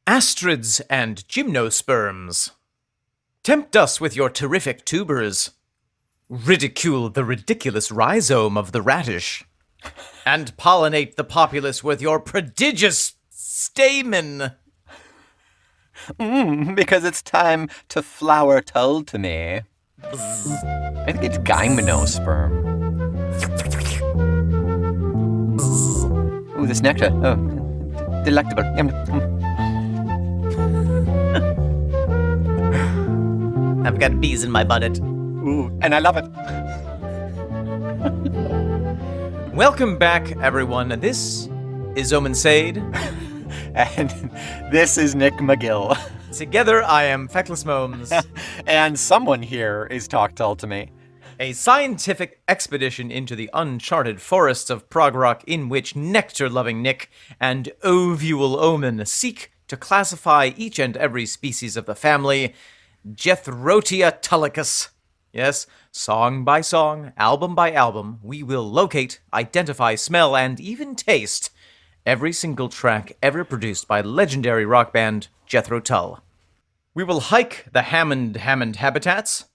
Astrids and gymnosperms. Tempt us with your terrific tubers. Ridicule the ridiculous rhizome of the radish. And pollinate the populace with your prodigious stamen. Because it's time to flower tull to me. I think it's gymnosperm. Ooh, this nectar. Oh, delectable. I've got bees in my bonnet. Ooh, and I love it. Welcome back, everyone. This is Omen Sade. And this is Nick McGill. Together, I am Feckless Momes. And someone here is Talk Tull to me. A scientific expedition into the uncharted forests of prog rock in which nectar-loving Nick and ovule Omen seek to classify each and every species of the family Jethro Tullicus. Yes, song by song, album by album, we will locate, identify, smell, and even taste every single track ever produced by legendary rock band Jethro Tull. We will hike the Hammond habitats,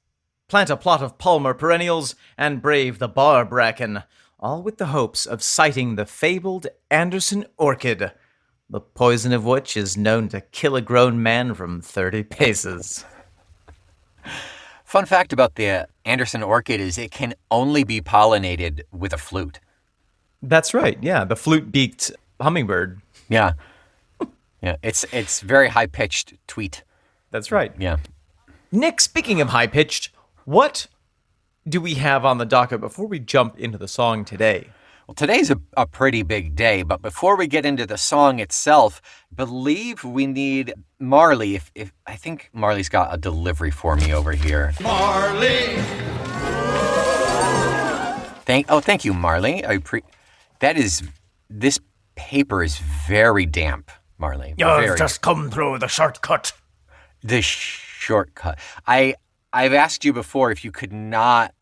plant a plot of Palmer perennials, and brave the bar bracken, all with the hopes of sighting the fabled Anderson orchid, the poison of which is known to kill a grown man from 30 paces. Fun fact about the Anderson orchid is it can only be pollinated with a flute. That's right, yeah, the flute-beaked hummingbird. Yeah. Yeah, it's very high-pitched tweet. That's right. Yeah. Nick, speaking of high-pitched, what do we have on the docket before we jump into the song today? Well, today's a pretty big day, but before we get into the song itself, believe we need Marley. If I think Marley's got a delivery for me over here. Marley! Thank you, Marley. This paper is very damp, Marley. You've just come through the shortcut. The shortcut. I've asked you before if you could not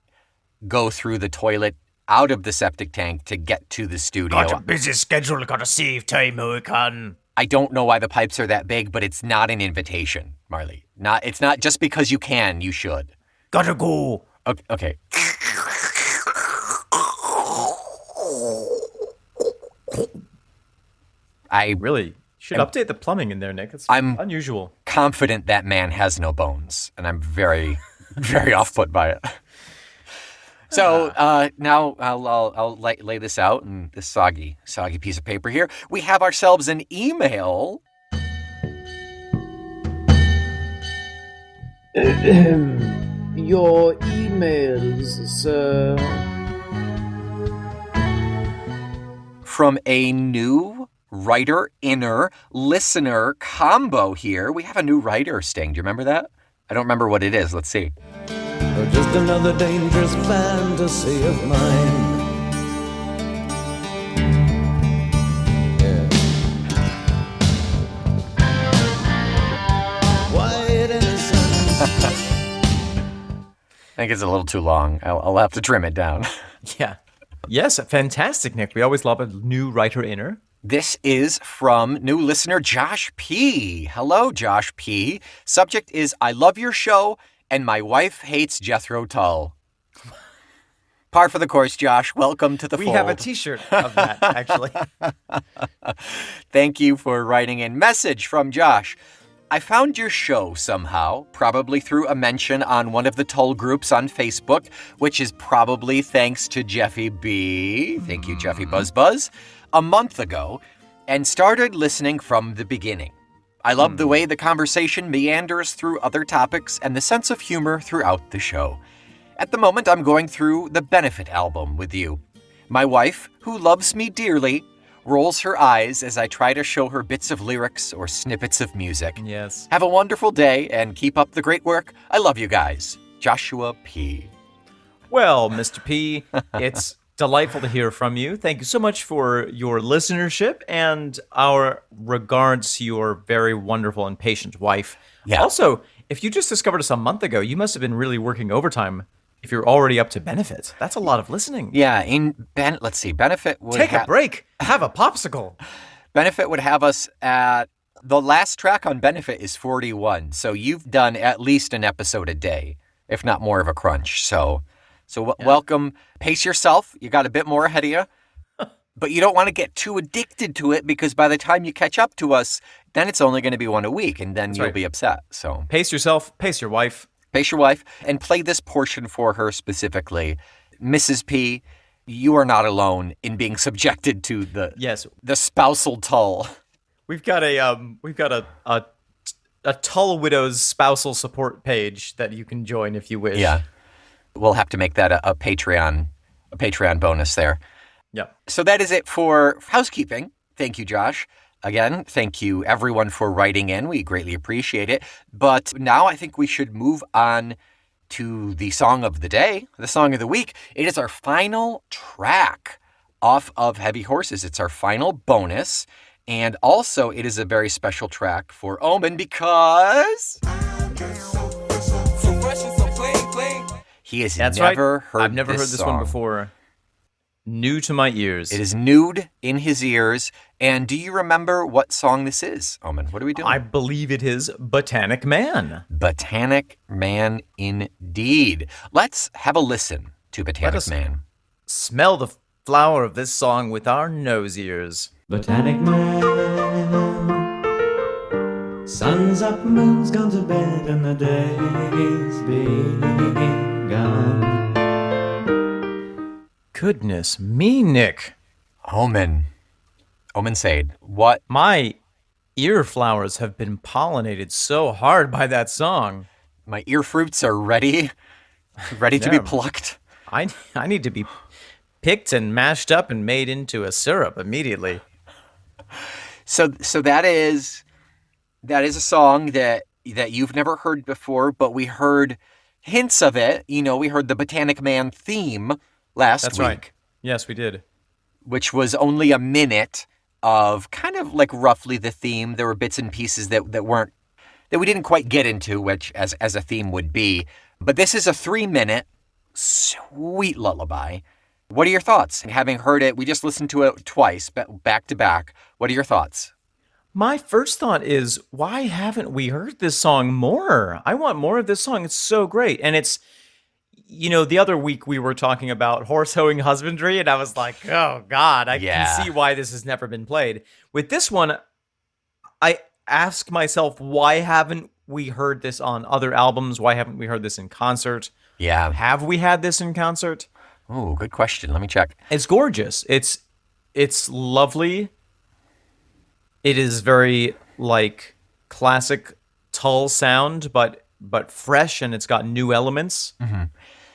go through the toilet out of the septic tank to get to the studio. Got a busy schedule, gotta save time how I can. I don't know why the pipes are that big, but it's not an invitation, Marley. It's not just because you can, you should. Gotta go. Okay. I really should update the plumbing in there, Nick. It's unusual. Confident that man has no bones, and I'm very, very off-put by it. So now I'll lay this out in this soggy piece of paper here. We have ourselves an email. Your emails, sir. From a new writer-inner listener combo here. We have a new writer, Sting. Do you remember that? I don't remember what it is. Let's see. Just another dangerous fantasy of mine. Yeah. White innocence. I think it's a little too long. I'll have to trim it down. Yeah. Yes, fantastic, Nick. We always love a new writer-inner. This is from new listener Josh P. Hello, Josh P. Subject is, I love your show, and my wife hates Jethro Tull. Par for the course, Josh. Welcome to the fold. We have a t-shirt of that, actually. Thank you for writing in. Message from Josh. I found your show somehow, probably through a mention on one of the Tull groups on Facebook, which is probably thanks to Jeffy B. Thank you, Jeffy Buzz, a month ago, and started listening from the beginning. I love the way the conversation meanders through other topics and the sense of humor throughout the show. At the moment, I'm going through the Benefit album with you. My wife, who loves me dearly, rolls her eyes as I try to show her bits of lyrics or snippets of music. Yes. Have a wonderful day and keep up the great work. I love you guys. Joshua P. Well, Mr. P, it's delightful to hear from you. Thank you so much for your listenership and our regards to your very wonderful and patient wife. Yeah. Also, if you just discovered us a month ago, you must have been really working overtime if you're already up to Benefit. That's a lot of listening. Yeah, let's see, Benefit would Take a break. Have a popsicle. Benefit would have us at The last track on Benefit is 41, so you've done at least an episode a day, if not more of a crunch. So welcome. Pace yourself. You got a bit more ahead of you. But you don't want to get too addicted to it because by the time you catch up to us, then it's only going to be one a week, and then you'll be upset. So pace yourself, pace your wife. Pace your wife, and play this portion for her specifically. Mrs. P, you are not alone in being subjected to the spousal Tull. We've got a Tull Widows spousal support page that you can join if you wish. Yeah, we'll have to make that a Patreon bonus there. Yeah. So that is it for housekeeping. Thank you, Josh. Again, thank you everyone for writing in. We greatly appreciate it. But now I think we should move on to the song of the day, the song of the week. It is our final track off of Heavy Horses. It's our final bonus. And also, it is a very special track for Omen because he has never heard I've never heard this song. one before. New to my ears. It is nude in his ears. And do you remember what song this is, Omen? What are we doing? I believe it is Botanic Man. Botanic Man indeed. Let's have a listen to Botanic Man. Smell the flower of this song with our nose ears. Botanic Man. Sun's up, moon's gone to bed, and the day's begun. Goodness me, Nick. Omen Said, what? My ear flowers have been pollinated so hard by that song. My ear fruits are ready to be plucked. I need to be picked and mashed up and made into a syrup immediately. So that is a song that you've never heard before, but we heard hints of it. You know, we heard the Botanic Man theme last week. That's right. Yes, we did. Which was only a minute of kind of like roughly the theme. There were bits and pieces that we didn't quite get into, which as a theme would be. But this is a 3-minute sweet lullaby. What are your thoughts? Having heard it, we just listened to it twice, back to back. What are your thoughts? My first thought is, why haven't we heard this song more? I want more of this song. It's so great. And it's, you know, the other week we were talking about Horse-Hoeing Husbandry, and I was like, oh, God, I can see why this has never been played. With this one, I ask myself, why haven't we heard this on other albums? Why haven't we heard this in concert? Yeah. Have we had this in concert? Oh, good question. Let me check. It's gorgeous. It's lovely. It is very, like, classic Tull sound, but fresh, and it's got new elements. Mm-hmm.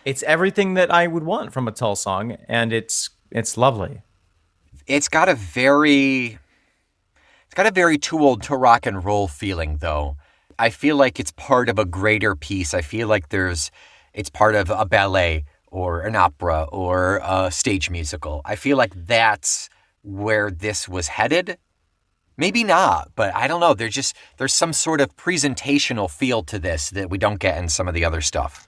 It's everything that I would want from a Tull song, and it's lovely. It's got a very too old to rock and roll feeling, though. I feel like it's part of a greater piece. I feel like it's part of a ballet or an opera or a stage musical. I feel like that's where this was headed. Maybe not, but I don't know. There's some sort of presentational feel to this that we don't get in some of the other stuff.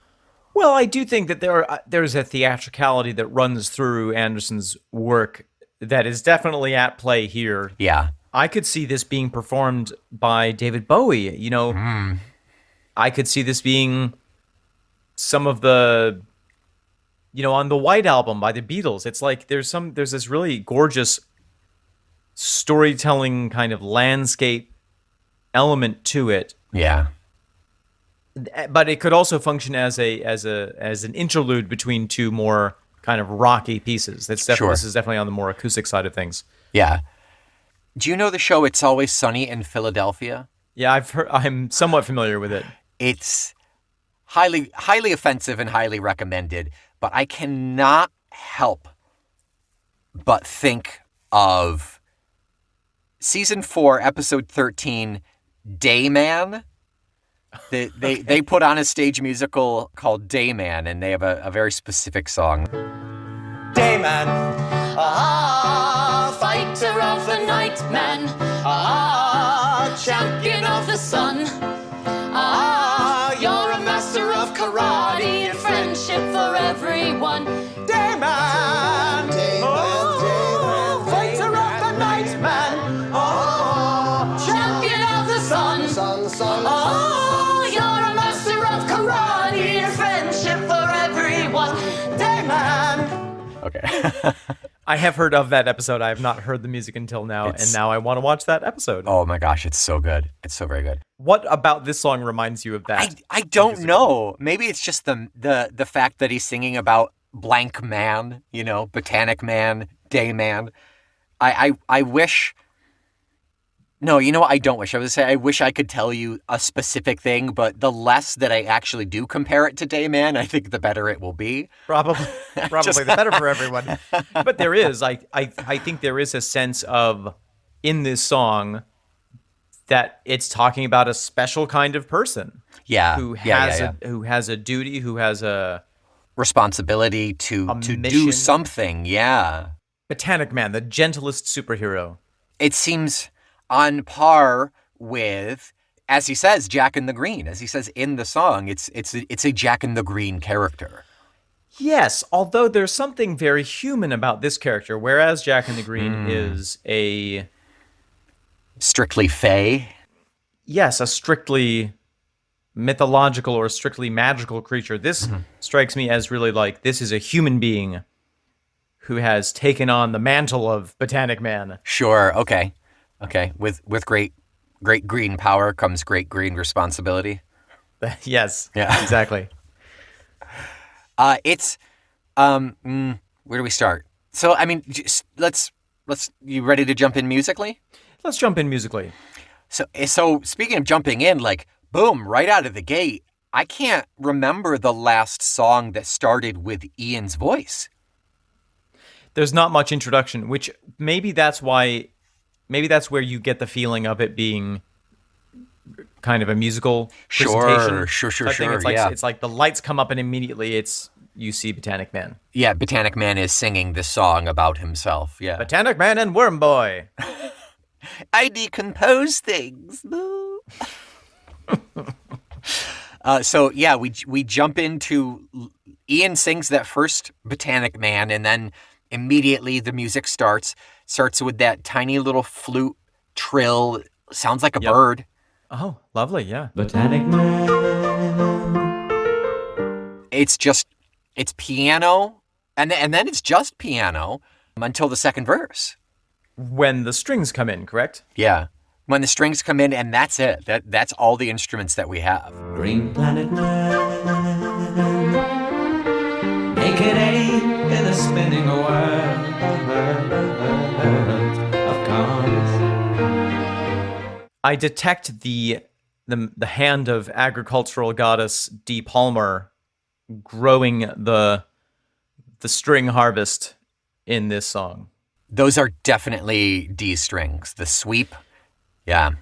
Well, I do think that there's a theatricality that runs through Anderson's work that is definitely at play here. Yeah. I could see this being performed by David Bowie, you know. I could see this being some of the, you know, on the White Album by the Beatles. It's like there's this really gorgeous storytelling kind of landscape element to it. Yeah. But it could also function as an interlude between two more kind of rocky pieces. This is definitely on the more acoustic side of things. Yeah. Do you know the show It's Always Sunny in Philadelphia? Yeah, I'm somewhat familiar with it. It's highly offensive and highly recommended, but I cannot help but think of season 4, episode 13, Dayman. They put on a stage musical called Dayman, and they have a very specific song. Dayman, fighter of the night man, champion of the sun, you're a master of karate and friendship for everyone. Dayman, fighter of the night man, champion son. Oh, you're a master of karate and friendship for everyone. Day man. Okay. I have heard of that episode. I have not heard the music until now, and now I want to watch that episode. Oh my gosh, it's so good. It's so very good. What about this song reminds you of that? I don't know. Maybe it's just the fact that he's singing about blank man, Botanic Man, Day Man. I wish... No, you know what? I don't wish. I was going to say I wish I could tell you a specific thing, but the less that I actually do compare it to Day Man, I think the better it will be. Probably the better for everyone. But there is, I think there is a sense of, in this song, that it's talking about a special kind of person. Yeah. Who has a duty, who has a responsibility to do something. Yeah. Botanic Man, the gentlest superhero. It seems on par with, as he says, Jack in the Green. As he says in the song, it's a Jack in the Green character. Yes, although there's something very human about this character, whereas Jack in the Green is a... strictly fey? Yes, a strictly mythological or strictly magical creature. This strikes me as really like, this is a human being who has taken on the mantle of Botanic Man. Sure, okay. With great green power comes great green responsibility. Yes, yeah, exactly. It's where do we start? So I mean, let's you ready to jump in musically? Let's jump in musically. So speaking of jumping in, like boom, right out of the gate, I can't remember the last song that started with Ian's voice. There's not much introduction, which maybe that's where you get the feeling of it being kind of a musical presentation. Sure. It's like the lights come up and immediately you see Botanic Man. Yeah, Botanic Man is singing this song about himself. Yeah, Botanic Man and Worm Boy. I decompose things. So yeah, we jump into Ian sings that first Botanic Man, and then immediately the music starts with that tiny little flute trill. Sounds like a bird. Oh, lovely, yeah. Botanic Man. It's piano, and then it's just piano until the second verse. When the strings come in, correct? Yeah. When the strings come in, and that's it. That's all the instruments that we have. Green Planet Man. Naked ape in a spinning world of cars. I detect the hand of agricultural goddess D. Palmer growing the string harvest in this song. Those are definitely D strings. The sweep, yeah.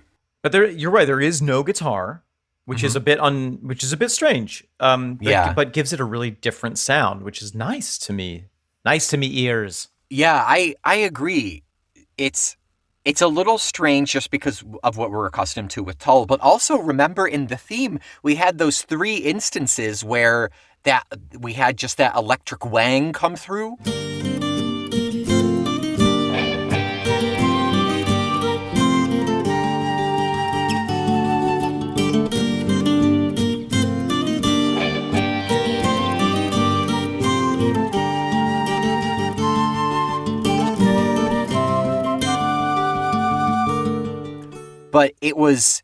But you're right. There is no guitar, which is a bit strange. But gives it a really different sound, which is nice to me. Nice to me ears. Yeah, I agree. It's a little strange just because of what we're accustomed to with Tull. But also remember in the theme we had those 3 instances where that we had just that electric wang come through. But it was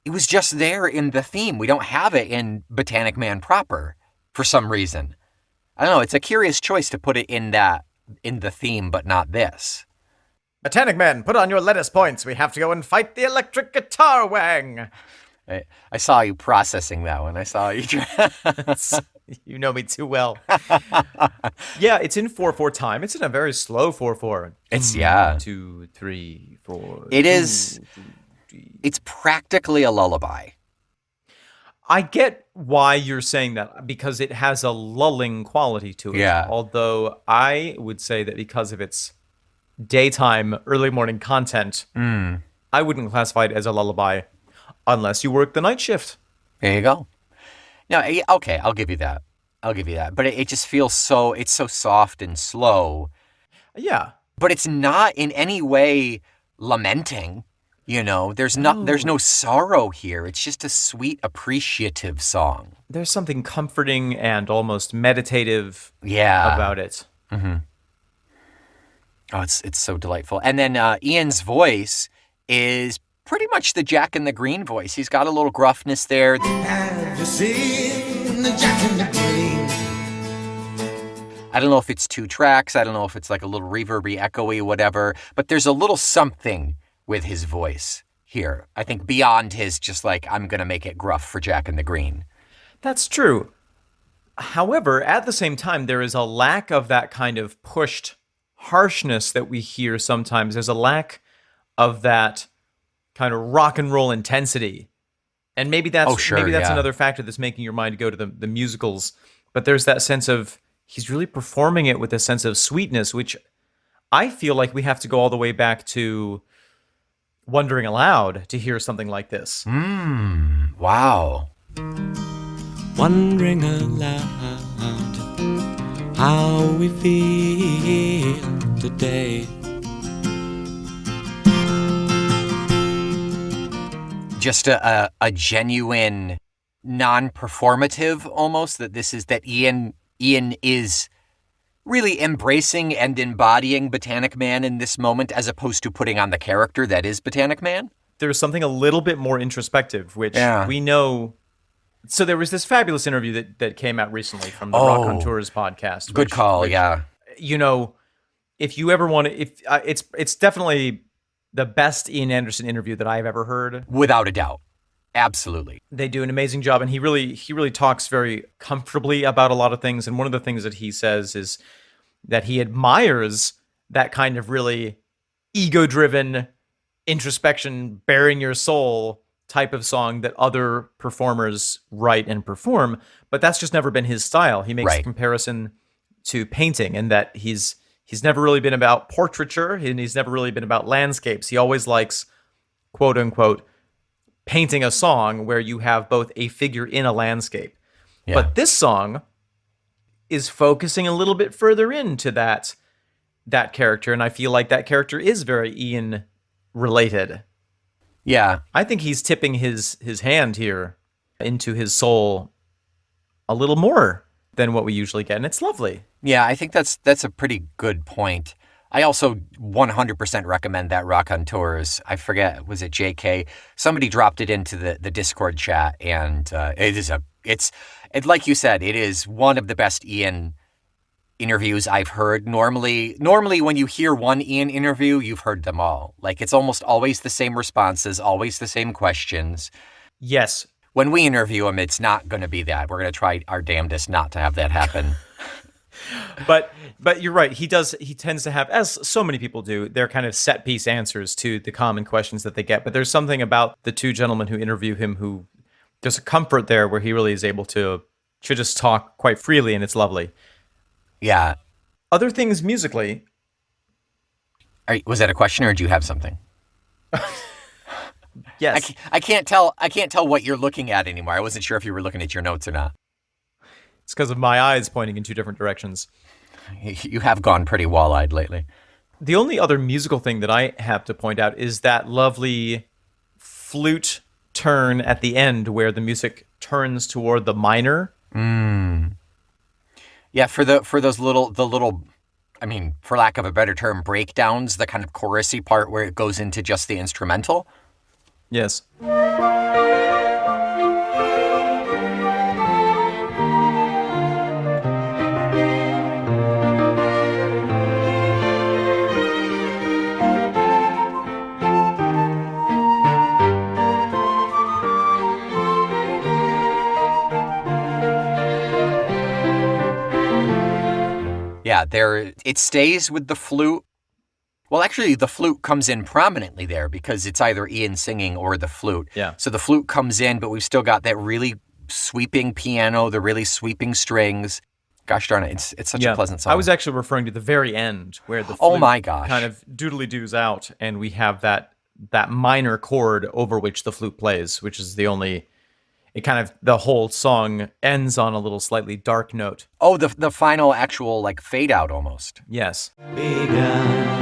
just there in the theme. We don't have it in Botanic Man proper for some reason. I don't know. It's a curious choice to put it in the theme, but not this. Botanic Man, put on your lettuce points. We have to go and fight the electric guitar wang. I saw you processing that one. I saw you. You know me too well. Yeah, it's in 4/4 time. It's in a very slow 4/4. It's 2, 3, 4. It is. It's practically a lullaby. I get why you're saying that, because it has a lulling quality to it. Yeah. Although I would say that because of its daytime, early morning content, I wouldn't classify it as a lullaby unless you work the night shift. There you go. No, okay, I'll give you that. But it just feels it's so soft and slow. Yeah. But it's not in any way lamenting. You know, there's no sorrow here. It's just a sweet, appreciative song. There's something comforting and almost meditative about it. Mm-hmm. Oh, it's so delightful. And then Ian's voice is pretty much the Jack in the Green voice. He's got a little gruffness there. Have you seen the Jack in the Green? I don't know if it's 2 tracks. I don't know if it's like a little reverby, echoey, whatever. But there's a little something with his voice here. I think beyond his just like, I'm going to make it gruff for Jack in the Green. That's true. However, at the same time, there is a lack of that kind of pushed harshness that we hear sometimes. There's a lack of that kind of rock and roll intensity. And maybe that's another factor that's making your mind go to the musicals. But there's that sense of he's really performing it with a sense of sweetness, which I feel like we have to go all the way back to Wond'ring Aloud to hear something like this. Wow. Wondering aloud how we feel today. Just a genuine, non-performative almost, that Ian is really embracing and embodying Botanic Man in this moment, as opposed to putting on the character that is Botanic Man. There's something a little bit more introspective, which we know. So there was this fabulous interview that came out recently from the Rock on Tours podcast. Good call, yeah. You know, if you ever want to, it's definitely the best Ian Anderson interview that I've ever heard. Without a doubt. Absolutely. They do an amazing job, and he really talks very comfortably about a lot of things. And one of the things that he says is that he admires that kind of really ego-driven introspection, bearing your soul type of song that other performers write and perform, but that's just never been his style. He makes a comparison to painting, and that he's never really been about portraiture, and he's never really been about landscapes. He always likes, quote unquote, painting a song where you have both a figure in a landscape. Yeah. But this song is focusing a little bit further into that character, and I feel like that character is very Ian related. Yeah. I think he's tipping his hand here into his soul a little more than what we usually get, and it's lovely. Yeah, I think that's a pretty good point. I also 100% recommend that Rock on Tours. I forget, was it JK? Somebody dropped it into the Discord chat, and it's like you said, it is one of the best Ian interviews I've heard. Normally when you hear one Ian interview, you've heard them all. Like, it's almost always the same responses, always the same questions. Yes. When we interview him, it's not going to be that. We're going to try our damnedest not to have that happen. But you're right. He tends to have, as so many people do, their kind of set piece answers to the common questions that they get. But there's something about the two gentlemen who interview him who there's a comfort there where he really is able to just talk quite freely, and it's lovely. Yeah. Other things musically. Was that a question, or do you have something? Yes. I can't tell what you're looking at anymore. I wasn't sure if you were looking at your notes or not. It's because of my eyes pointing in two different directions. You have gone pretty wall-eyed lately. The only other musical thing that I have to point out is that lovely flute turn at the end where the music turns toward the minor. Yeah, for those little, I mean, for lack of a better term, breakdowns, the kind of chorusy part where it goes into just the instrumental. Yes. Yeah, it stays with the flute. Well, actually, the flute comes in prominently there because it's either Ian singing or the flute. Yeah. So the flute comes in, but we've still got that really sweeping piano, the really sweeping strings. Gosh darn it, it's such a pleasant song. I was actually referring to the very end where the flute kind of doodly-doos out, and we have that minor chord over which the flute plays, which is the only... the whole song ends on a little slightly dark note. Oh, the final actual, like, fade out almost. Yes. Begun.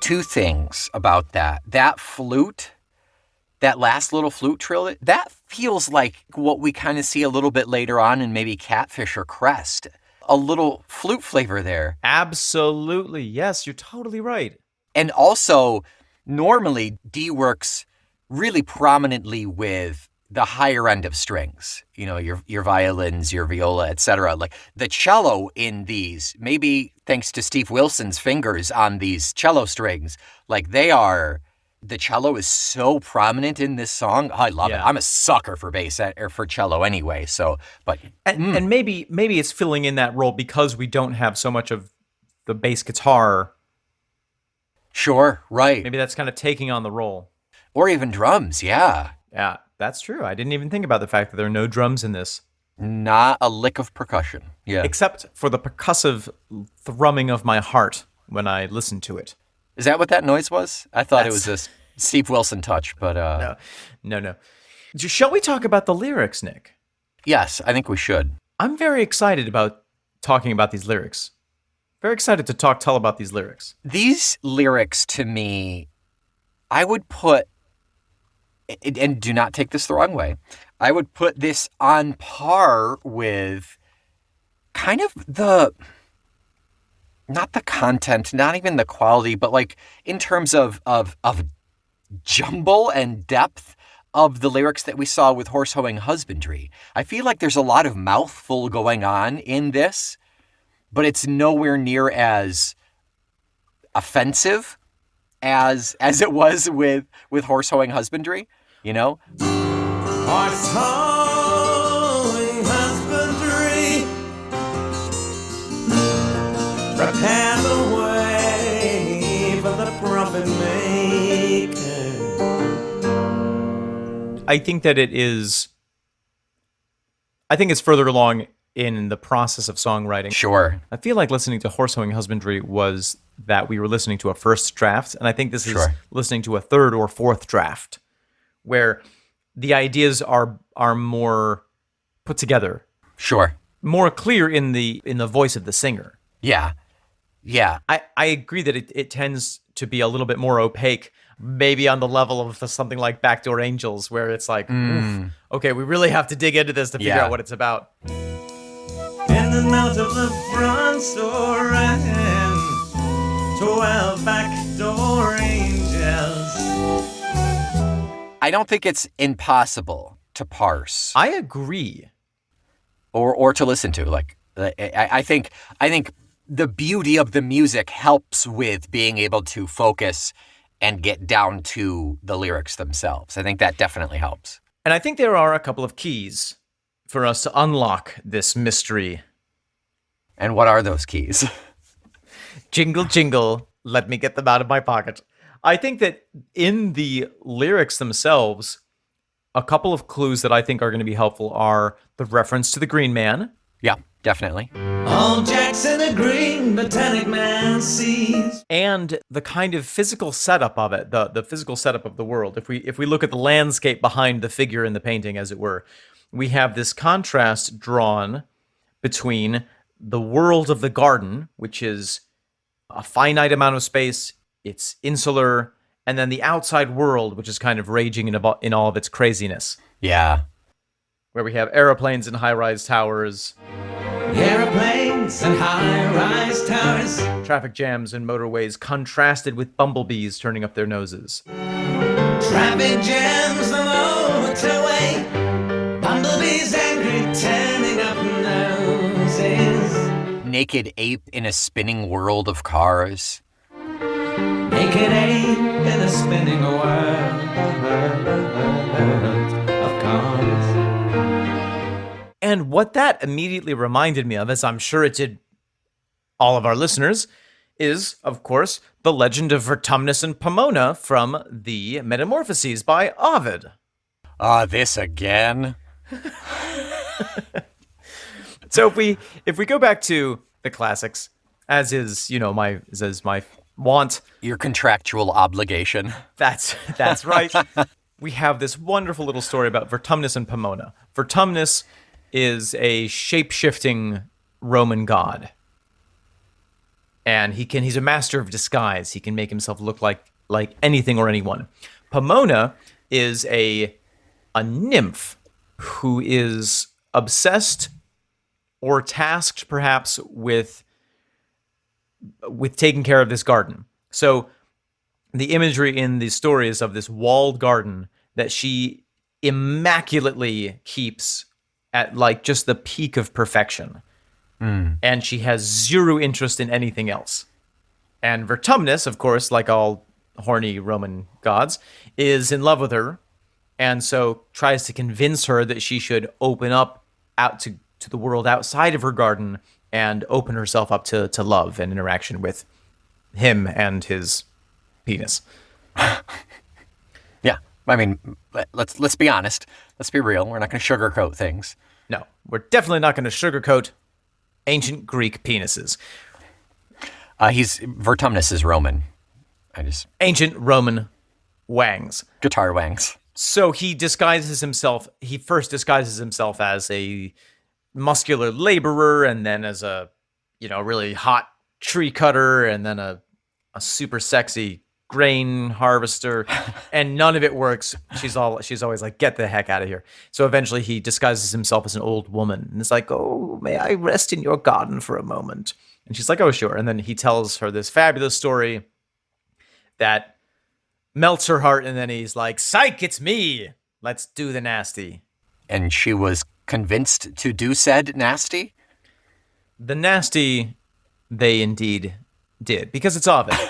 Two things about that. That flute, that last little flute trill, that feels like what we kind of see a little bit later on in maybe Catfish or Crest. A little flute flavor there. Absolutely. Yes, you're totally right. And also, normally, D works really prominently with the higher end of strings. You know, your violins, your viola, etc. Like the cello in these, maybe thanks to Steve Wilson's fingers on these cello strings, like the cello is so prominent in this song. I love it. I'm a sucker for bass or for cello anyway. So, but and maybe it's filling in that role because we don't have so much of the bass guitar. Sure, right. Maybe that's kind of taking on the role. Or even drums, yeah. Yeah, that's true. I didn't even think about the fact that there are no drums in this. Not a lick of percussion, yeah. Except for the percussive thrumming of my heart when I listen to it. Is that what that noise was? I thought it was a Steve Wilson touch, but... No. Shall we talk about the lyrics, Nick? Yes, I think we should. I'm very excited about talking about these lyrics. Very excited to talk Tull about these lyrics. These lyrics, to me, I would put... And do not take this the wrong way. I would put this on par with kind of not the content, not even the quality, but like in terms of jumble and depth of the lyrics that we saw with Horse-Hoeing Husbandry. I feel like there's a lot of mouthful going on in this, but it's nowhere near as offensive as it was with Horse-Hoeing Husbandry, you know? Horse-Hoeing Husbandry, prepare the way for the profit maker. I think that it's further along in the process of songwriting. Sure. I feel like listening to Horse-Hoeing Husbandry was that we were listening to a first draft, and I think this is listening to a third or fourth draft, where the ideas are more put together. Sure. More clear in the voice of the singer. Yeah. Yeah. I agree that it tends to be a little bit more opaque, maybe on the level of something like Backdoor Angels, where it's like, oof, okay, we really have to dig into this to figure out what it's about. In and out of the front store and 12 backdoor angels. I don't think it's impossible to parse. I agree. Or to listen to. Like, I think the beauty of the music helps with being able to focus and get down to the lyrics themselves. I think that definitely helps. And I think there are a couple of keys for us to unlock this mystery. And what are those keys? Jingle, jingle, let me get them out of my pocket. I think that in the lyrics themselves, a couple of clues that I think are going to be helpful are the reference to the Green Man. Yeah, definitely. All Jacks in a green Botanic Man sees. And the kind of physical setup of it, the physical setup of the world. If we look at the landscape behind the figure in the painting, as it were, we have this contrast drawn between the world of the garden, which is a finite amount of space, it's insular, and then the outside world, which is kind of raging in all of its craziness. Yeah. Where we have airplanes and high-rise towers. Airplanes and high-rise towers. Traffic jams and motorways contrasted with bumblebees turning up their noses. Traffic jams the motorway. Bumblebees angry turning up noses. Naked ape in a spinning world of cars. Naked ape in a spinning world of cars. And what that immediately reminded me of, as I'm sure it did all of our listeners, is, of course, the legend of Vertumnus and Pomona from the Metamorphoses by Ovid. This again? So if we go back to the classics, as is my want, Your contractual obligation. that's right. we have this wonderful little story about Vertumnus and Pomona. Vertumnus is a shape-shifting Roman god. And he's a master of disguise. He can make himself look like anything or anyone. Pomona is a nymph who is obsessed or tasked perhaps with taking care of this garden. So the imagery in the story is of this walled garden that she immaculately keeps at like just the peak of perfection. And she has zero interest in anything else. And Vertumnus, of course, like all horny Roman gods, is in love with her, and so tries to convince her that she should open up out to the world outside of her garden and open herself up to love and interaction with him and his penis. Yeah. I mean, let's be honest. Let's be real. We're not going to sugarcoat things. No, we're definitely not going to sugarcoat ancient Greek penises. Vertumnus is Roman. Ancient Roman wangs. Guitar wangs. So he first disguises himself as a muscular laborer, and then as a, really hot tree cutter, and then a super sexy grain harvester, and none of it works. She's always like, get the heck out of here. So eventually he disguises himself as an old woman, and it's like, oh, may I rest in your garden for a moment? And she's like, oh, sure. And then he tells her this fabulous story that melts her heart, and then he's like, psych, it's me. Let's do the nasty. And she was convinced to do said nasty? The nasty they indeed did, because it's obvious.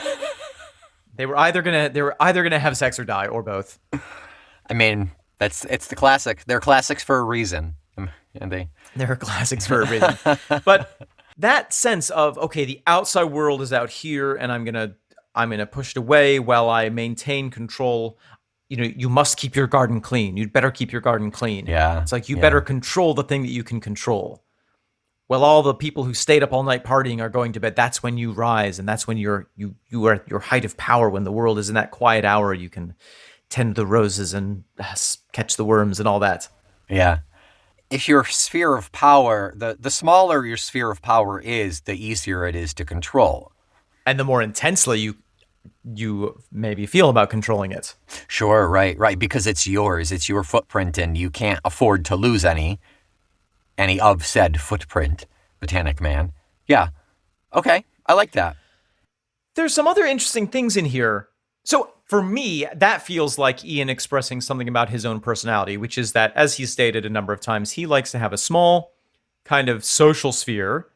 They were either gonna have sex or die, or both. I mean, it's the classic. They're classics for a reason. And they're classics for a reason. But that sense of, okay, the outside world is out here, and I'm gonna push it away while I maintain control. You must keep your garden clean. You'd better keep your garden clean. Yeah. It's like you better control the thing that you can control. Well, all the people who stayed up all night partying are going to bed. That's when you rise, and that's when you are at your height of power. When the world is in that quiet hour, you can tend the roses and catch the worms and all that. Yeah. If your sphere of power, the smaller your sphere of power is, the easier it is to control. And the more intensely you maybe feel about controlling it. Sure, right. Because it's yours. It's your footprint, and you can't afford to lose any of said footprint, Botanic Man. Yeah. Okay. I like that. There's some other interesting things in here. So for me, that feels like Ian expressing something about his own personality, which is that, as he's stated a number of times, he likes to have a small kind of social sphere,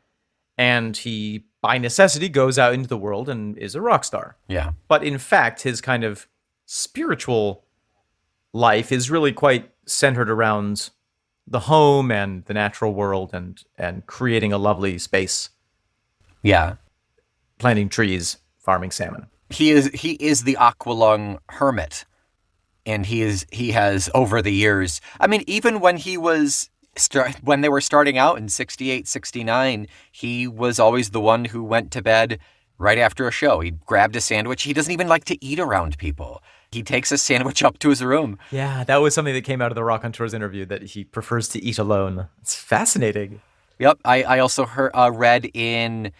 and he, by necessity, goes out into the world and is a rock star. Yeah. But in fact, his kind of spiritual life is really quite centered around the home and the natural world, and creating a lovely space. Yeah. Planting trees, farming salmon. He is the Aqualung hermit, and he has over the years. I mean, even when when they were starting out in 68, 69, he was always the one who went to bed right after a show. He grabbed a sandwich. He doesn't even like to eat around people. He takes a sandwich up to his room. Yeah, that was something that came out of the Rock on Tours interview, that he prefers to eat alone. It's fascinating. Yep. I also read in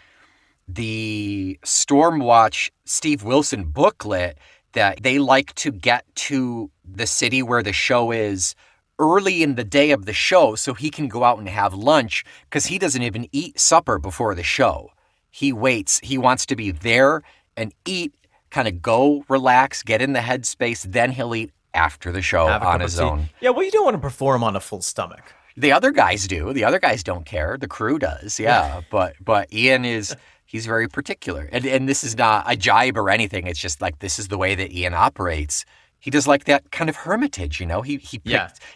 the Stormwatch Steve Wilson booklet that they like to get to the city where the show is early in the day of the show so he can go out and have lunch, because he doesn't even eat supper before the show. He waits. He wants to be there and eat, kind of go, relax, get in the headspace, then he'll eat after the show on his own. Yeah, well, you don't want to perform on a full stomach. The other guys do. The other guys don't care. The crew does, yeah. But Ian he's very particular. And this is not a jibe or anything. It's just like, this is the way that Ian operates. He does like that kind of hermitage,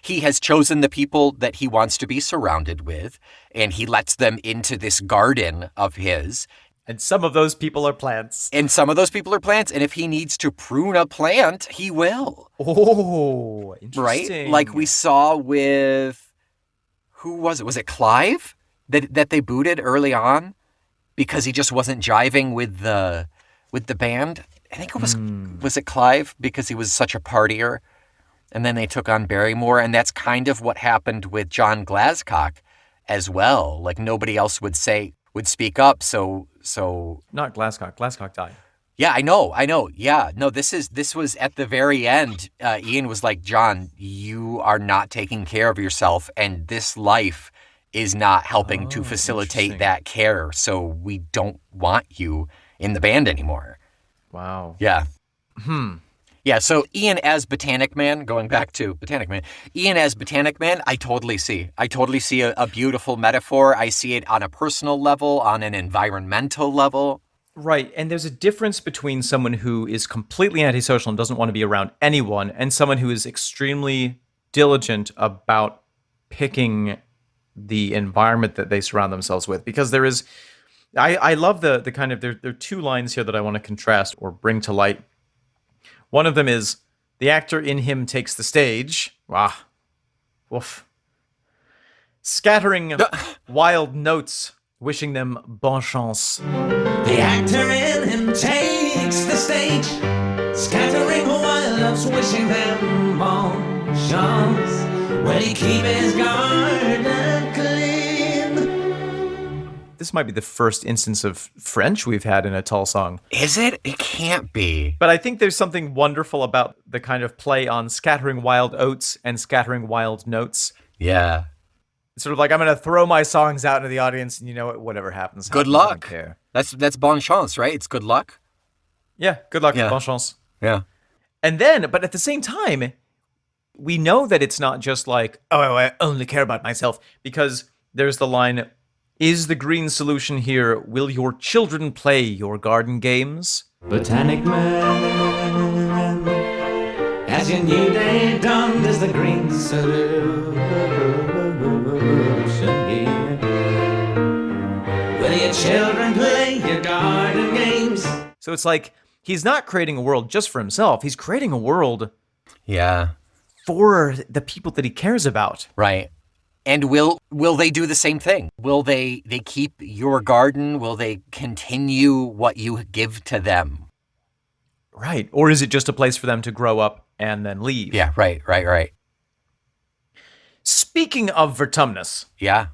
He has chosen the people that he wants to be surrounded with, and he lets them into this garden of his. And some of those people are plants. And if he needs to prune a plant, he will. Oh, interesting. Right? Like we saw with, who was it? Was it Clive that they booted early on because he just wasn't jiving with the band? I think it was it Clive, because he was such a partier. And then they took on Barrymore, and that's kind of what happened with John Glascock as well. Like nobody else would speak up. So Not Glascock. Glascock died. yeah, I know. Yeah, no, this was at the very end. Ian was like, John, you are not taking care of yourself, and this life is not helping to facilitate interesting. that care. So we don't want you in the band anymore. Wow. Yeah. Yeah, so Ian as Botanic Man, going back to Botanic Man, Ian as Botanic Man, I totally see a beautiful metaphor. I see it on a personal level, on an environmental level. Right. And there's a difference between someone who is completely antisocial and doesn't want to be around anyone and someone who is extremely diligent about picking the environment that they surround themselves with. Because there is, I love the kind of, there are two lines here that I want to contrast or bring to light. One of them is, the actor in him takes the stage. Wah. Woof. Scattering wild notes, wishing them bonne chance. The actor in him takes the stage, scattering wild notes, wishing them bon chance. Will he keep his garden clean? This might be the first instance of French we've had in a Tull song. Is it? It can't be. But I think there's something wonderful about the kind of play on scattering wild oats and scattering wild notes. Yeah. It's sort of like, I'm going to throw my songs out into the audience, and you know what? Whatever happens. Good happens, I don't luck. care. That's bon chance, right? It's good luck. Yeah, good luck. Yeah. Bonne chance. Yeah. And then, but at the same time, we know that it's not just like, oh, I only care about myself, because there's the line, is the green solution here, will your children play your garden games? Botanic Man, as your new day dawned, is the green solution here? Will your children play your garden games? So it's like, he's not creating a world just for himself, he's creating a world Yeah. for the people that he cares about. Right. And will they do the same thing? Will they keep your garden? Will they continue what you give to them? Right. Or is it just a place for them to grow up and then leave? Yeah, right. Speaking of Vertumnus, Yeah.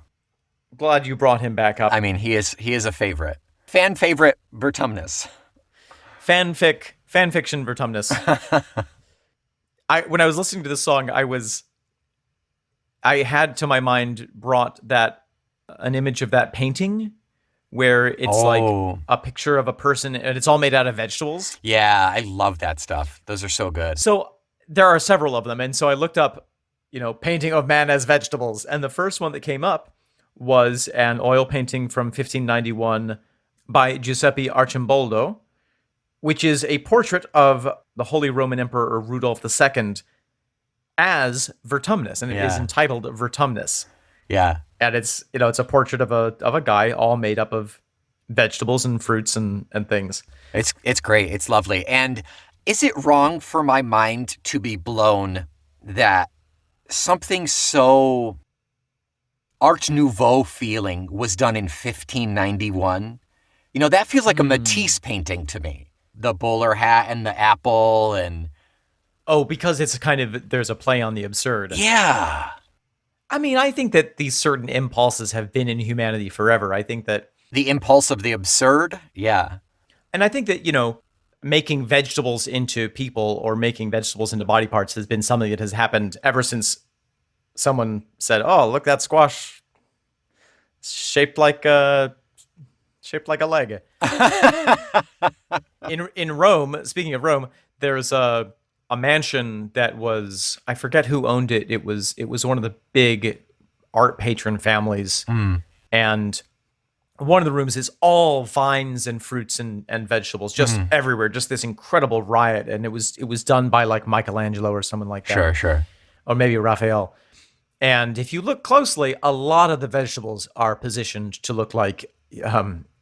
glad you brought him back up. I mean, he is a favorite. Fan favorite Vertumnus. Fan fiction Vertumnus. When I was listening to this song, I had to my mind brought an image of that painting where it's like a picture of a person and it's all made out of vegetables. Yeah, I love that stuff. Those are so good. So there are several of them. And so I looked up, painting of man as vegetables. And the first one that came up was an oil painting from 1591 by Giuseppe Arcimboldo, which is a portrait of the Holy Roman Emperor Rudolph II as Vertumnus, and it is entitled Vertumnus. Yeah. And it's a portrait of a guy all made up of vegetables and fruits and things. It's great. It's lovely. And is it wrong for my mind to be blown that something so Art Nouveau feeling was done in 1591? That feels like a Matisse painting to me. The bowler hat and the apple and... Oh, because it's there's a play on the absurd. Yeah. I mean, I think that these certain impulses have been in humanity forever. I think that... The impulse of the absurd? Yeah. And I think that, making vegetables into people or making vegetables into body parts has been something that has happened ever since someone said, oh, look, that squash shaped like a leg. In Rome, speaking of Rome, there's a mansion that was, I forget who owned it. It was one of the big art patron families. And one of the rooms is all vines and fruits and vegetables just everywhere, just this incredible riot. And it was done by like Michelangelo or someone like that. Sure. Or maybe Raphael. And if you look closely, a lot of the vegetables are positioned to look like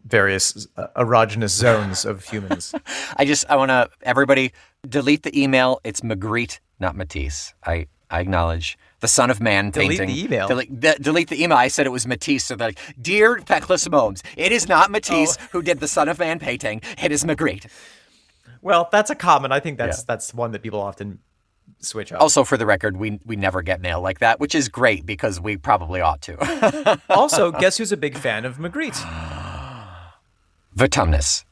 various erogenous zones of humans. I want to, everybody, delete the email. It's Magritte, not Matisse. I acknowledge. The Son of Man painting. Delete the email. Delete the email. I said it was Matisse. So they're like, dear Feckless Momes, it is not Matisse who did the Son of Man painting. It is Magritte. Well, that's a comment. I think that's one that people often switch up. Also, for the record, we never get mail like that, which is great because we probably ought to. Also, guess who's a big fan of Magritte? Vertumnus.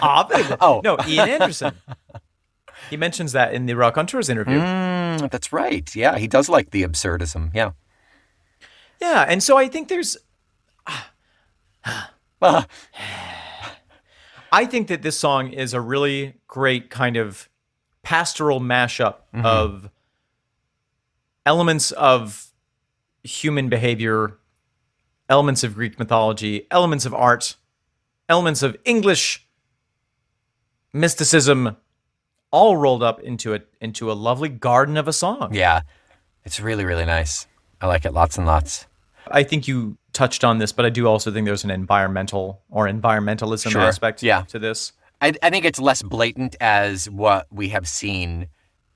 Oh. No, Ian Anderson. He mentions that in the Rock on Tours interview. That's right. Yeah, he does like the absurdism. Yeah. Yeah, and so I think there's... I think that this song is a really great kind of pastoral mashup of elements of human behavior, elements of Greek mythology, elements of art, elements of English mysticism, all rolled up into a lovely garden of a song. Yeah, it's really, really nice. I like it lots and lots. I think you touched on this, but I do also think there's an environmental or environmentalism aspect to this. I think it's less blatant as what we have seen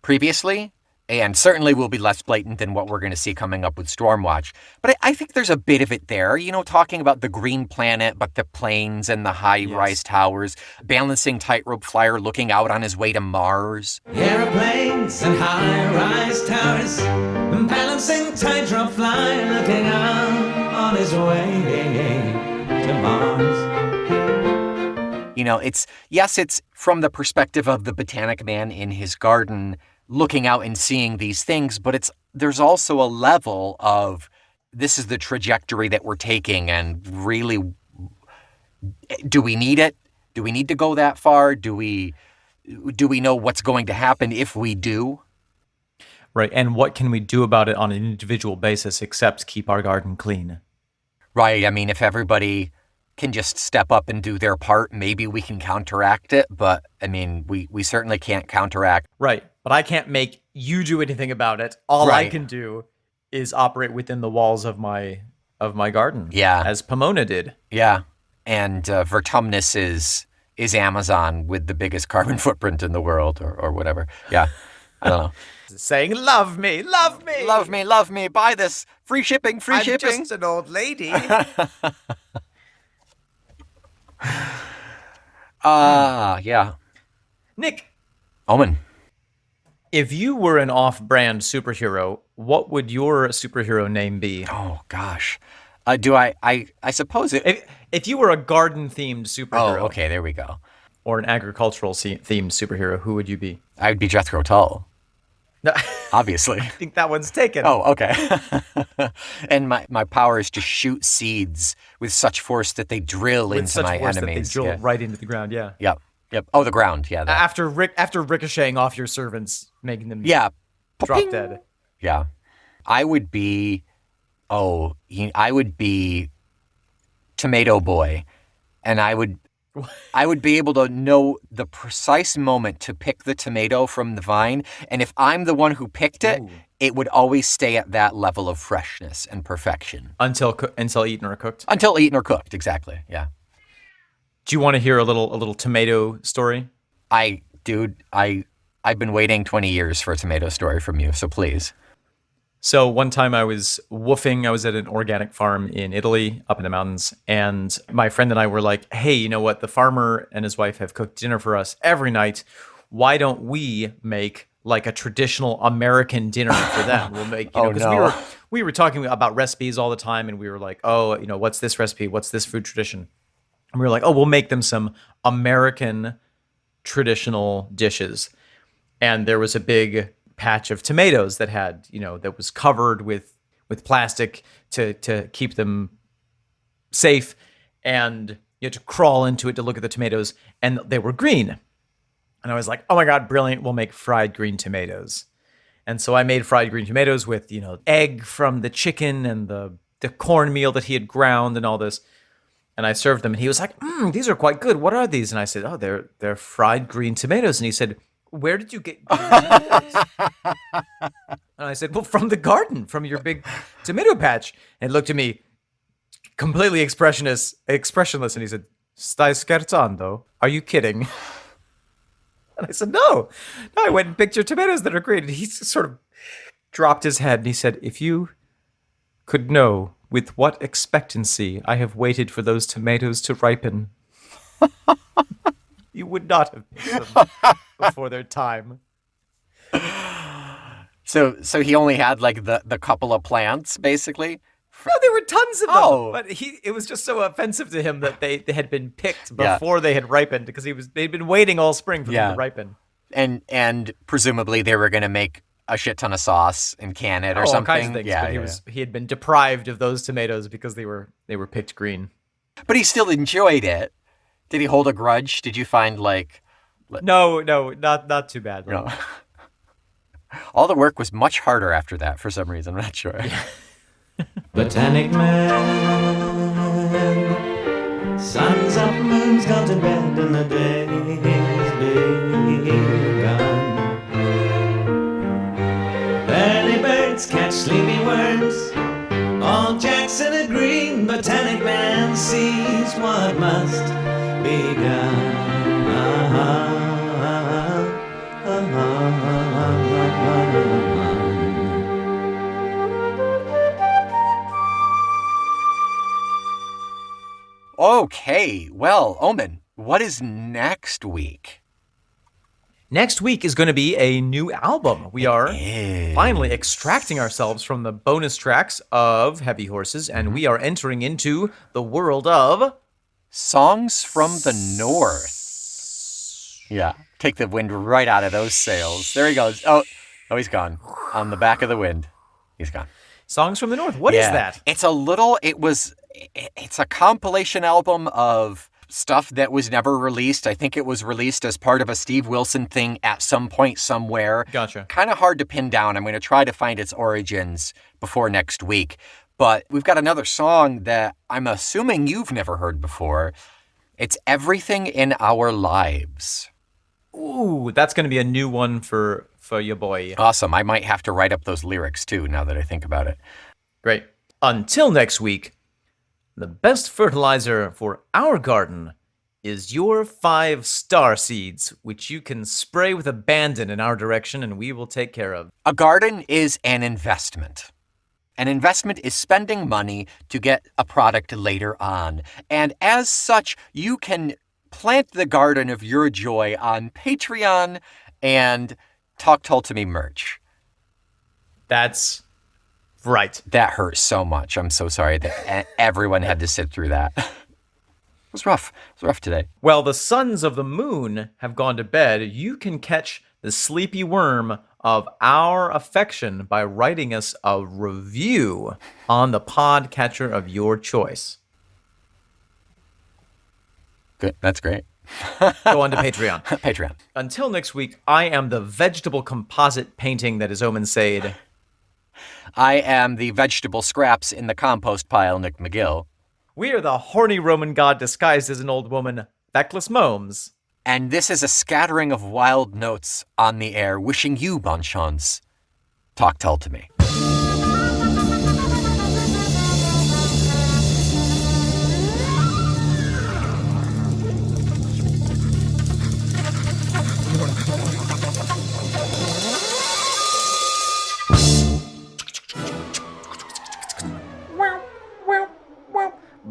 previously, and certainly will be less blatant than what we're going to see coming up with Stormwatch. But I think there's a bit of it there, talking about the green planet, but the plains and the high-rise towers, balancing tightrope flyer looking out on his way to Mars. Aeroplanes and high-rise towers, and balancing tightrope flyer looking out on his way to Mars. It's from the perspective of the Botanic Man in his garden, looking out and seeing these things, but there's also a level of this is the trajectory that we're taking, and really, do we need it? Do we need to go that far? Do we know what's going to happen if we do? Right, and what can we do about it on an individual basis except keep our garden clean? Right, I mean, if everybody can just step up and do their part, maybe we can counteract it, but I mean, we certainly can't counteract. Right, but I can't make you do anything about it. All I can do is operate within the walls of my garden. Yeah. As Pomona did. Yeah, and Vertumnus is Amazon with the biggest carbon footprint in the world, or whatever. Yeah, I don't know. Saying, love me, love me. Love me, love me, buy this. Free shipping, free shipping. I'm just an old lady. Yeah. Nick. Omen. If you were an off-brand superhero, what would your superhero name be? Oh, gosh. I suppose it... If you were a garden-themed superhero. Oh, okay, there we go. Or an agricultural-themed superhero, who would you be? I would be Jethro Tull. No. Obviously. I think that one's taken. Oh, okay. And my power is to shoot seeds with such force that they drill into my enemies. That they drill right into the ground, yeah. Yep. Oh, the ground, yeah. After ricocheting off your servants, making them drop dead. Yeah. I would be Tomato Boy, and I would be able to know the precise moment to pick the tomato from the vine, and if I'm the one who picked it, it would always stay at that level of freshness and perfection. Until eaten or cooked? Until eaten or cooked, exactly, yeah. Do you want to hear a little tomato story? I've been waiting 20 years for a tomato story from you, so please. So one time I was woofing. I was at an organic farm in Italy, up in the mountains, and my friend and I were like, hey, you know what? The farmer and his wife have cooked dinner for us every night. Why don't we make like a traditional American dinner for them? We'll make, because we were talking about recipes all the time, and we were like, oh, what's this recipe? What's this food tradition? And we were like, oh, we'll make them some American traditional dishes. And there was a big patch of tomatoes that had, that was covered with plastic to keep them safe. And you had to crawl into it to look at the tomatoes, and they were green. And I was like, oh my God, brilliant. We'll make fried green tomatoes. And so I made fried green tomatoes with, egg from the chicken and the cornmeal that he had ground and all this. And I served them, and he was like, these are quite good. What are these? And I said, oh, they're fried green tomatoes. And he said, where did you get green tomatoes? And I said, well, from the garden, from your big tomato patch. And he looked at me completely expressionless. And he said, stai scherzando? Are you kidding? And I said, no, I went and picked your tomatoes that are great. And he sort of dropped his head, and he said, if you could know with what expectancy I have waited for those tomatoes to ripen, you would not have picked them before their time. So he only had like the couple of plants, basically? No, there were tons of them. Oh. But it was just so offensive to him that they had been picked Yeah. before they had ripened because they'd been waiting all spring for Yeah. them to ripen. And presumably they were going to make a shit ton of sauce and can it or All something. kinds of things. Yeah, But he had been deprived of those tomatoes because they were picked green. But he still enjoyed it. Did he hold a grudge? Did you find like... No, not too bad. You know, all the work was much harder after that for some reason. I'm not sure. Botanic Man, suns up, moons gone to bed, and the day's begun. Early birds catch sleepy worms, all Jackson agree. Botanic Man sees what must be done. Okay, well, Omen, what is next week? Next week is going to be a new album. We are finally extracting ourselves from the bonus tracks of Heavy Horses, and we are entering into the world of... Songs from the North. Yeah, take the wind right out of those sails. There he goes. Oh, he's gone. On the back of the wind. He's gone. Songs from the North. What is that? It's a compilation album of stuff that was never released. I think it was released as part of a Steve Wilson thing at some point somewhere. Gotcha. Kind of hard to pin down. I'm going to try to find its origins before next week. But we've got another song that I'm assuming you've never heard before. It's Everything in Our Lives. Ooh, that's going to be a new one for your boy. Awesome. I might have to write up those lyrics too, now that I think about it. Great. Until next week, the best fertilizer for our garden is your 5 star seeds, which you can spray with abandon in our direction and we will take care of. A garden is an investment. An investment is spending money to get a product later on. And as such, you can plant the garden of your joy on Patreon and Talk Tull to Me merch. That's right. That hurt so much. I'm so sorry that everyone had to sit through that. It was rough. It was rough today. Well, the sons of the moon have gone to bed. You can catch the sleepy worm of our affection by writing us a review on the podcatcher of your choice. Good. That's great. Go on to Patreon. Patreon. Until next week, I am the vegetable composite painting that is Omen Sade. I am the vegetable scraps in the compost pile, Nick McGill. We are the horny Roman god disguised as an old woman, Feckless Momes. And this is a scattering of wild notes on the air, wishing you bon chance. Talk Tull to Me.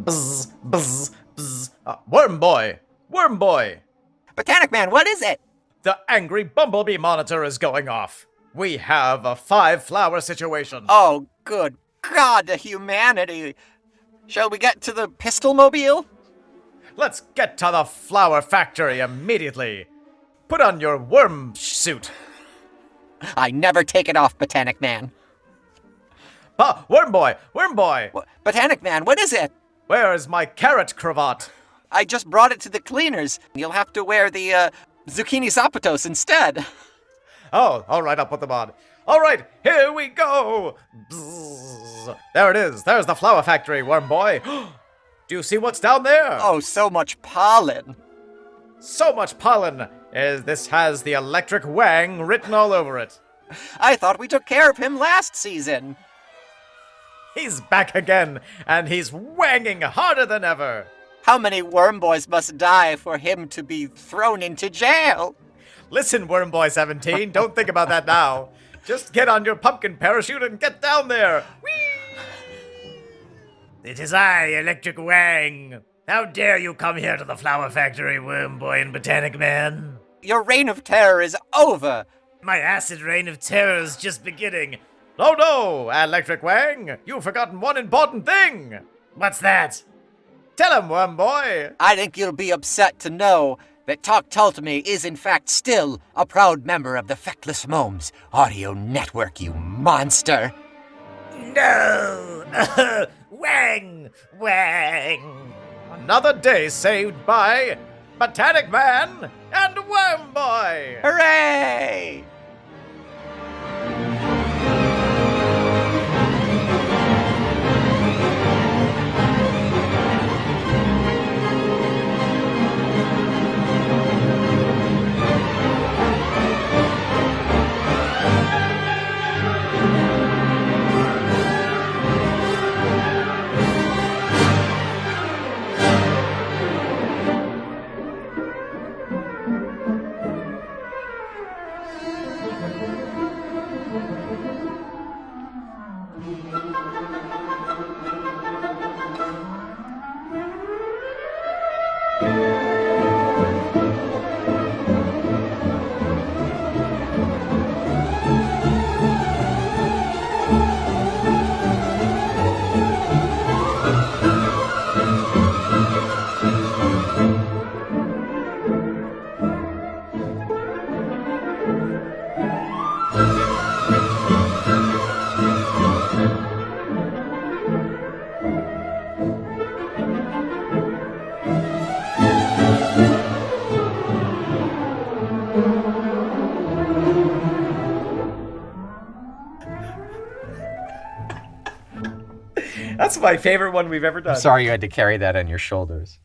Bzz, bzz, bzz. Worm boy! Worm boy! Botanic Man, what is it? The angry Bumblebee monitor is going off. We have a 5-flower situation. Oh, good God, the humanity. Shall we get to the pistol mobile? Let's get to the flower factory immediately. Put on your worm suit. I never take it off, Botanic Man. Worm boy! Worm boy! Botanic Man, what is it? Where is my carrot cravat? I just brought it to the cleaners. You'll have to wear the zucchini zapatos instead. Oh, all right, I'll put them on. All right, here we go. Bzzz. There it is. There's the flower factory, worm boy. Do you see what's down there? Oh, so much pollen. So much pollen. This has the electric wang written all over it. I thought we took care of him last season. He's back again, and he's wanging harder than ever. How many worm boys must die for him to be thrown into jail? Listen, Worm Boy 17, don't think about that now. Just get on your pumpkin parachute and get down there. Whee! It is I, Electric Wang. How dare you come here to the flower factory, Worm Boy and Botanic Man? Your reign of terror is over. My acid reign of terror is just beginning. Oh no, Electric Wang! You've forgotten one important thing! What's that? Tell him, Worm Boy! I think you'll be upset to know that Talk Tull to Me is in fact still a proud member of the Feckless Momes audio network, you monster! No! Wang! Wang! Another day saved by Botanic Man and Worm Boy! Hooray! That's my favorite one we've ever done. Sorry you had to carry that on your shoulders.